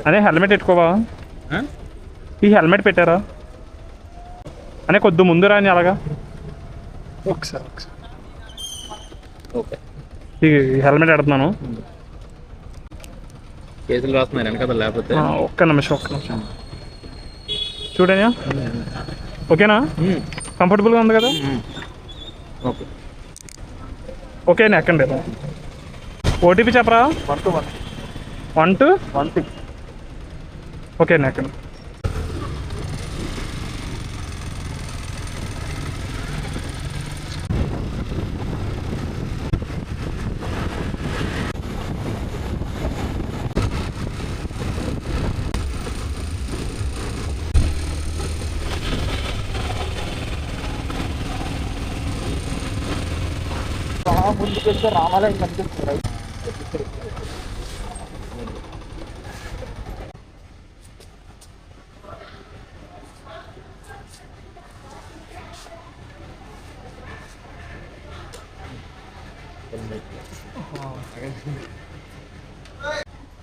అదే హెల్మెట్ పెట్టుకోవా? ఈ హెల్మెట్ పెట్టారా అనే కొద్ది ముందు రాని అలాగా ఒకసారి ఓకే ఈ హెల్మెట్ పెడుతున్నాను. కేసులు రాస్తున్నారు వెనకాల లేకపోతే. ఒక్క నిమిషం చూడనియా? ఓకేనా? కంఫర్టబుల్గా ఉంది కదా? ఓకే ఓకేనా? ఎక్కండి. ఓటీపీ చెప్పరా? 1216. ఓకేనా? ఎక్కండి. ముందుకు వెళ్తే రామాలయం కనిపిస్తుంది.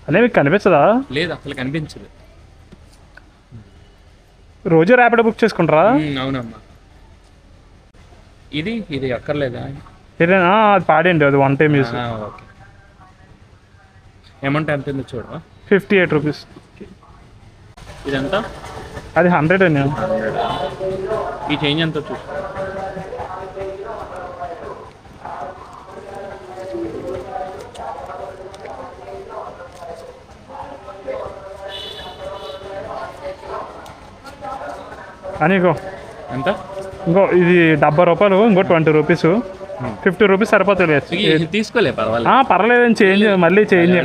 అనే మీకు కనిపించదా? లేదు అసలు కనిపించదు. రోజు ర్యాపిడో బుక్ చేసుకుంటారా? అవునమ్మా. ఇది అక్కర్లేదా? ఇదేనా? అది పాడండి, అది 1 టైం యూస్. ఓకే. అమౌంట్ ఎంత ఉంది చూడవా? 58 రూపీస్. ఇదంతా అది 100 అండి. ఈ చేంజ్ ఎంత చూసి అని ఎంత? ఇంకో ఇది 70 రూపాయలు, ఇంకో 20 రూపీస్, 50 రూపీస్ సరిపోతుంది. తీసుకోలే పర్వాలేదని చేంజ్ మళ్ళీ చేంజ్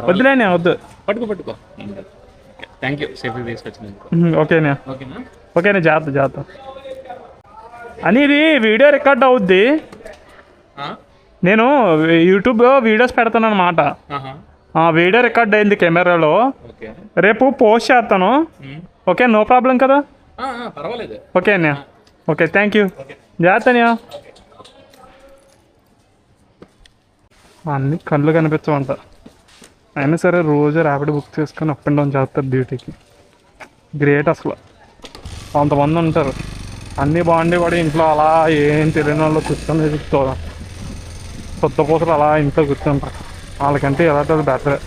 వద్దులేనే వద్దు. పట్టుకో. థ్యాంక్ యూ సేఫ్టీ తీసుకొచ్చినందుకు. ఓకేనా? ఓకేనా? జాగ్రత్త. అని ఇది వీడియో రికార్డ్ అవుద్ది. నేను యూట్యూబ్లో వీడియోస్ పెడతాను అన్నమాట. వీడియో రికార్డ్ అయింది కెమెరాలో. రేపు పోస్ట్ చేస్తాను. ఓకే, నో ప్రాబ్లం కదా? పర్వాలేదు. ఓకే అన్నయ్య. Okay, thank you. జాగ్రత్త అన్నయ్య. అన్ని కళ్ళు కనిపించమంట. అయినా సరే రోజు ర్యాపిడ్ బుక్ చేసుకొని అప్ అండ్ డౌన్ చేస్తారు డ్యూటీకి. గ్రేట్ అసలు. కొంతమంది ఉంటారు అన్నీ బాగుండి కూడా ఇంట్లో అలా ఏం తెలియని వాళ్ళు కూర్చొని కొత్త పూసలు అలా ఇంట్లో కూర్చుంటారు. వాళ్ళకంటే ఎలాంటి బెటర్.